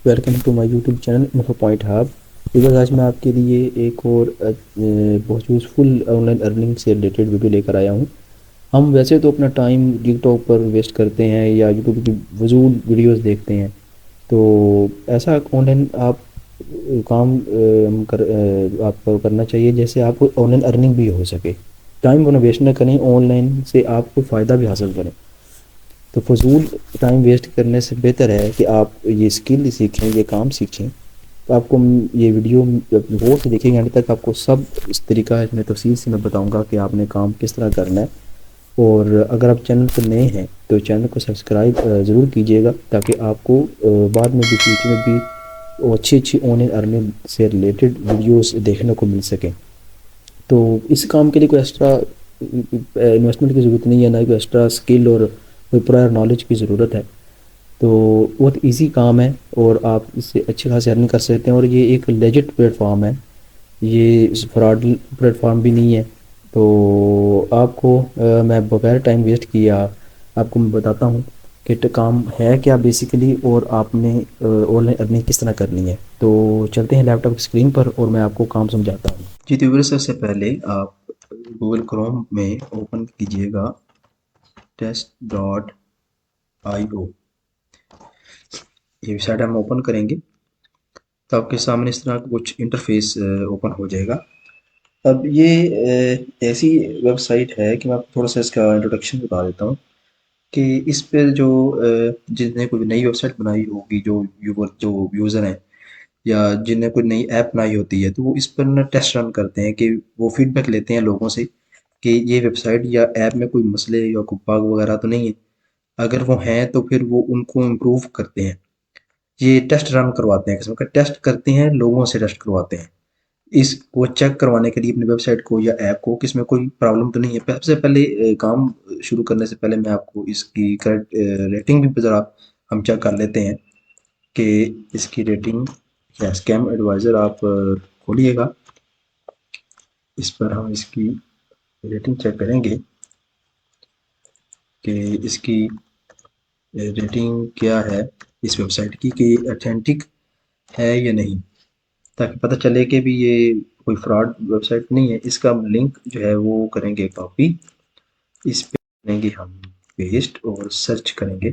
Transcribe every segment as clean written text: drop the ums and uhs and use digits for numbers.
Welcome to my YouTube channel info point hub. Because آج میں آپ کے لیے ایک اور بہت یوزفل آن لائن ارننگ سے ریلیٹڈ ویڈیو لے کر آیا ہوں. ہم ویسے تو اپنا ٹائم ٹک ٹاک پر ویسٹ کرتے ہیں یا یوٹیوب کی فضول ویڈیوز دیکھتے ہیں. تو ایسا آن لائن آپ کام آپ کو کرنا چاہیے جیسے آپ کو آن لائن ارننگ بھی ہو سکے. ٹائم کو ویسٹ نہ کریں, آن لائن سے آپ کو فائدہ بھی حاصل کریں. تو فضول ٹائم ویسٹ کرنے سے بہتر ہے کہ آپ یہ اسکل سیکھیں, یہ کام سیکھیں. تو آپ کو یہ ویڈیو غور سے دیکھیں گے اینڈ تک, آپ کو سب اس طریقہ میں تفصیل سے میں بتاؤں گا کہ آپ نے کام کس طرح کرنا ہے. اور اگر آپ چینل پر نئے ہیں تو چینل کو سبسکرائب ضرور کیجیے گا تاکہ آپ کو بعد میں بھی فیوچر میں بھی اچھی آن لائن ارننگ سے ریلیٹڈ ویڈیوز دیکھنے کو مل سکیں. تو اس کام کے لیے کوئی ایکسٹرا انویسٹمنٹ کی ضرورت نہیں ہے, نہ کوئی ایکسٹرا اسکل اور کوئی پرائر نالج کی ضرورت ہے. تو بہت ایزی کام ہے اور آپ اس سے اچھی خاصی ارننگ کر سکتے ہیں. اور یہ ایک لیجٹ پلیٹ فارم ہے, یہ فراڈ پلیٹ فارم بھی نہیں ہے. تو آپ کو میں بغیر ٹائم ویسٹ کیا آپ کو میں بتاتا ہوں کہ کام ہے کیا بیسیکلی, اور آپ نے آن لائن ارننگ کس طرح کرنی ہے. تو چلتے ہیں لیپ ٹاپ کی اسکرین پر اور میں آپ کو کام سمجھاتا ہوں. جی تو سب سے پہلے آپ گوگل کروم میں اوپن کیجیے گا test.io. یہ ویب سائٹ ہم اوپن کریں گے تو آپ کے سامنے اس طرح کچھ انٹرفیس اوپن ہو جائے گا. اب یہ ایسی ویب سائٹ ہے کہ میں آپ کو تھوڑا سا اس کا انٹروڈکشن بتا دیتا ہوں کہ اس پہ جو جس نے کوئی نئی ویب سائٹ بنائی ہوگی, جو یوزر ہیں یا جن نے کوئی نئی ایپ بنائی ہوتی ہے, تو وہ اس پر نا ٹیسٹ رن کرتے ہیں کہ وہ فیڈ بیک لیتے ہیں لوگوں سے کہ یہ ویب سائٹ یا ایپ میں کوئی مسئلے یا کوئی بگ وغیرہ تو نہیں ہے. اگر وہ ہیں تو پھر وہ ان کو امپروو کرتے ہیں. یہ ٹیسٹ رن کرواتے ہیں, قسم کا ٹیسٹ کرتے ہیں, لوگوں سے ٹیسٹ کرواتے ہیں اس کو چیک کروانے کے لیے اپنی ویب سائٹ کو یا ایپ کو کہ اس میں کوئی پرابلم تو نہیں ہے. سب سے پہلے کام شروع کرنے سے پہلے میں آپ کو اس کی کریکٹ ریٹنگ بھی ذرا ہم چیک کر لیتے ہیں کہ اس کی ریٹنگ یا اسکیم ایڈوائزر آپ کھولیے گا, اس پر ہم اس کی ریٹنگ چیک کریں گے کہ اس کی ریٹنگ کیا ہے اس ویب سائٹ کی, کہ اتھینٹک ہے یا نہیں, تاکہ پتہ چلے کہ بھی یہ کوئی فراڈ ویب سائٹ نہیں ہے. اس کا لنک جو ہے وہ کریں گے کاپی, اس پہ کریں گے ہم پیسٹ اور سرچ کریں گے.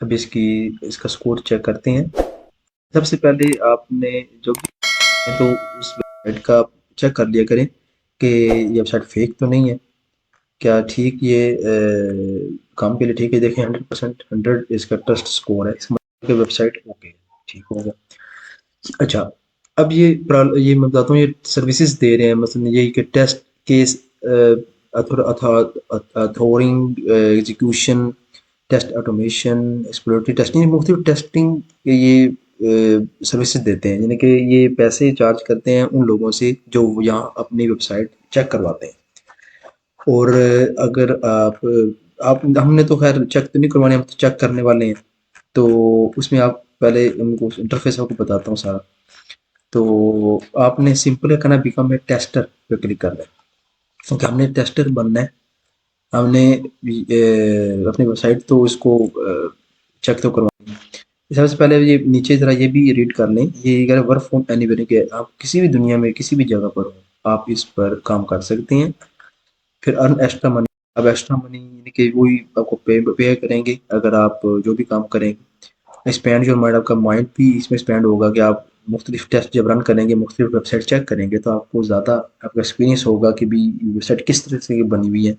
اب اس کا سکور چیک کرتے ہیں. سب سے پہلے آپ نے جو بھی تو اس ویب سائٹ کا چیک کر لیا کریں کہ یہ ویب سائٹ فیک تو نہیں ہے, کیا ٹھیک یہ کام کے لیے ٹھیک ہے. دیکھیں 100% اس کا ٹرسٹ سکور ہے, اس مطلب ویب سائٹ اوکے ٹھیک ہوگا. اچھا, اب یہ میں بتاتا ہوں یہ سروسز دے رہے ہیں, مثلا یہی کہ test case authoring execution, test automation, exploratory testing, مختلف ٹیسٹنگ کے یہ سروسز دیتے ہیں. یعنی کہ یہ پیسے چارج کرتے ہیں ان لوگوں سے جو یہاں اپنی ویب سائٹ چیک کرواتے ہیں. اور اگر آپ ہم نے تو خیر چیک تو نہیں کروانے, ہم تو چیک کرنے والے ہیں. تو اس میں آپ پہلے ان کو انٹرفیس آپ کو بتاتا ہوں سارا. تو آپ نے سمپل کرنا بیکم اے ٹیسٹر پہ کلک کرنا ہے, کیونکہ ہم نے ٹیسٹر بننا ہے. ہم نے اپنی ویب سائٹ تو اس کو چیک تو کروانا ہے. سب سے پہلے یہ نیچے ذرا یہ بھی ریڈ کر لیں, یہ اگر ورک فرام اینی ویئر کہ آپ کسی بھی دنیا میں کسی بھی جگہ پر ہو آپ اس پر کام کر سکتے ہیں. پھر ارن ایکسٹرا منی, اب ایکسٹرا منی یعنی کہ وہی آپ کو پے کریں گے اگر آپ جو بھی کام کریں. ایکسپینڈ یور مائنڈ, آپ کا مائنڈ بھی اس میں ایکسپینڈ ہوگا کہ آپ مختلف ٹیسٹ جب رن کریں گے, مختلف ویب سائٹ چیک کریں گے, تو آپ کو زیادہ آپ کا ایکسپیرینس ہوگا کہ بھی ویب سائٹ کس طرح سے بنی ہوئی ہے.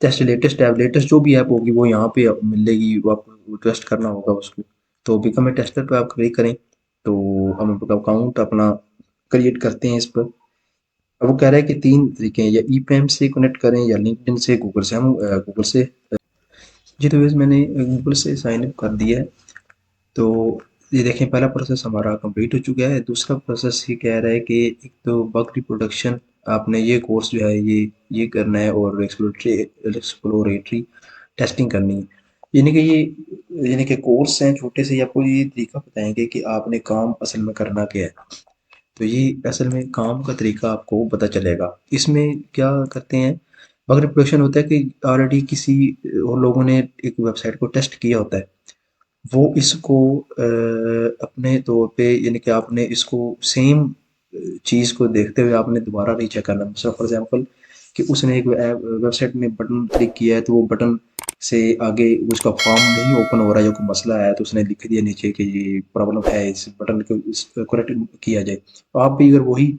ٹیسٹ لیٹسٹ جو بھی ایپ ہوگی وہ یہاں پہ ملے گی, وہ آپ کو ٹیسٹ کرنا ہوگا اس کو. تو بیکم اے ٹیسٹر پہ آپ کلک کریں تو ہم اکاؤنٹ اپنا کریٹ کرتے ہیں اس پر. اب وہ کہہ رہا ہے کہ 3 طریقے ہیں, یا ای پی ایم سے کنیکٹ کریں یا لنکڈ ان سے, گوگل سے. ہم گوگل سے جی تو میں نے گوگل سے سائن اپ کر دیا ہے. تو یہ دیکھیں پہلا پروسیس ہمارا کمپلیٹ ہو چکا ہے. دوسرا پروسیس یہ کہہ رہا ہے کہ ایک تو بگ ریپروڈکشن, آپ نے یہ کورس جو ہے یہ کرنا ہے, اور ایکسپلوریٹری ٹیسٹنگ کرنی ہے. یعنی کہ کورس ہیں چھوٹے سے, یا آپ کو یہ طریقہ بتائیں گے کہ آپ نے کام اصل میں کرنا کیا ہے. تو یہ اصل میں کام کا طریقہ آپ کو پتہ چلے گا۔ اس میں کیا کرتے ہیں، بگ ریپوٹیشن ہوتا ہے کہ آلریڈی کسی اور لوگوں نے ایک ویب سائٹ کو ٹیسٹ کیا ہوتا ہے، وہ اس کو اپنے طور پہ، یعنی کہ آپ نے اس کو سیم چیز کو دیکھتے ہوئے آپ نے دوبارہ نہیں چیک کرنا۔ مثلا فار ایگزامپل کہ اس نے ایک ویب سائٹ میں بٹن کلک کیا ہے، تو وہ بٹن سے آگے اس کا فارم نہیں اوپن ہو رہا ہے، جو کوئی مسئلہ ہے تو اس نے لکھ دیا نیچے کہ یہ پرابلم ہے، اس بٹن کو کریکٹ کیا جائے۔ تو آپ بھی اگر وہی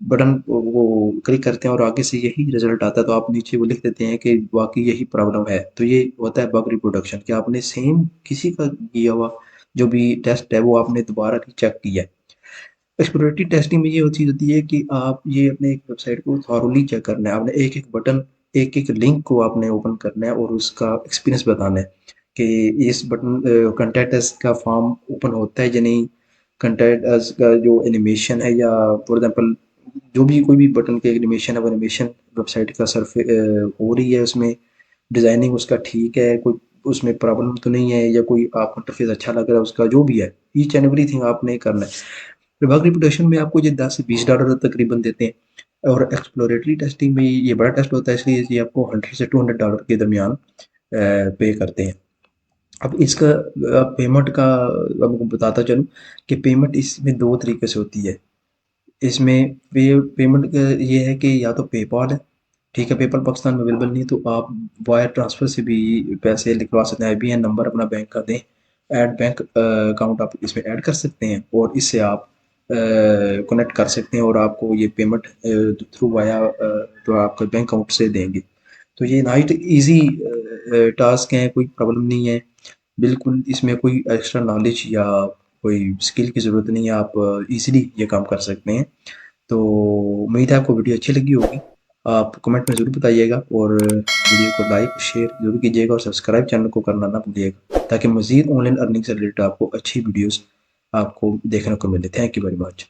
بٹن وہ کلک کرتے ہیں اور آگے سے یہی رزلٹ آتا ہے، تو آپ نیچے وہ لکھ دیتے ہیں کہ واقعی یہی پرابلم ہے۔ تو یہ ہوتا ہے بگ ریپروڈکشن، کہ آپ نے سیم کسی کا کیا ہوا جو بھی ٹیسٹ ہے وہ آپ نے دوبارہ چیک کیا ہے۔ ایکسپلوریٹری ٹیسٹنگ میں یہ چیز ہوتی ہے کہ آپ یہ اپنے ایک ویب سائٹ کو تھورلی چیک کرنا ہے، آپ نے ایک ایک بٹن، ایک ایک لنک کو آپ نے اوپن کرنا ہے اور اس کا ایکسپیرینس بتانا ہے کہ اس بٹن کنٹیکٹ اس کا فارم اوپن ہوتا ہے یا نہیں، کنٹیکٹ اس کا جو اینیمیشن ہے، یا فار ایگزامپل جو بھی کوئی بھی بٹن کے اینیمیشن ہے، وہ اینیمیشن ویب سائٹ کا سرف ہو رہی ہے، اس میں ڈیزائننگ اس کا ٹھیک ہے، کوئی اس میں پرابلم تو نہیں ہے، یا کوئی آپ کو انٹرفیس اچھا لگ رہا ہے اس کا، جو بھی ہے ایچ اینڈ ایوری تھنگ آپ نے کرنا ہے۔ بگ ریپوٹیشن میں آپ کو یہ $10 سے $20 تقریباً دیتے ہیں، اور ایکسپلوریٹری ٹیسٹنگ میں یہ بڑا ٹیسٹ ہوتا ہے، اس لیے یہ آپ کو $100 سے $200 کے درمیان پے کرتے ہیں۔ اب اس کا پیمنٹ کا اب کو بتاتا چلوں کہ پیمنٹ اس میں دو طریقے سے ہوتی ہے۔ اس میں پیمنٹ یہ ہے کہ یا تو پے پال ہے، ٹھیک ہے، پے پال پاکستان میں اویلیبل نہیں، تو آپ وائر ٹرانسفر سے بھی پیسے لکھوا سکتے ہیں، IBN نمبر اپنا بینک کا دیں، ایڈ بینک اکاؤنٹ آپ اس میں ایڈ کر سکتے ہیں، اور اس سے آپ کنیکٹ کر سکتے ہیں، اور آپ کو یہ پیمنٹ تھرو وایا تو آپ کا بینک اکاؤنٹ سے دیں گے۔ تو یہ نہایت ایزی ٹاسک ہیں، کوئی پرابلم نہیں ہے، بالکل اس میں کوئی ایکسٹرا نالج یا کوئی اسکل کی ضرورت نہیں ہے، آپ ایزیلی یہ کام کر سکتے ہیں۔ تو امید ہے آپ کو ویڈیو اچھی لگی ہوگی، آپ کمنٹ میں ضرور بتائیے گا، اور ویڈیو کو لائک شیئر ضرور کیجیے گا، اور سبسکرائب چینل کو کرنا نہ بھولیے گا، تاکہ مزید آن لائن ارننگ سے ریلیٹڈ آپ کو اچھی ویڈیوز آپ کو دیکھنے کو ملے۔ Thank you very much.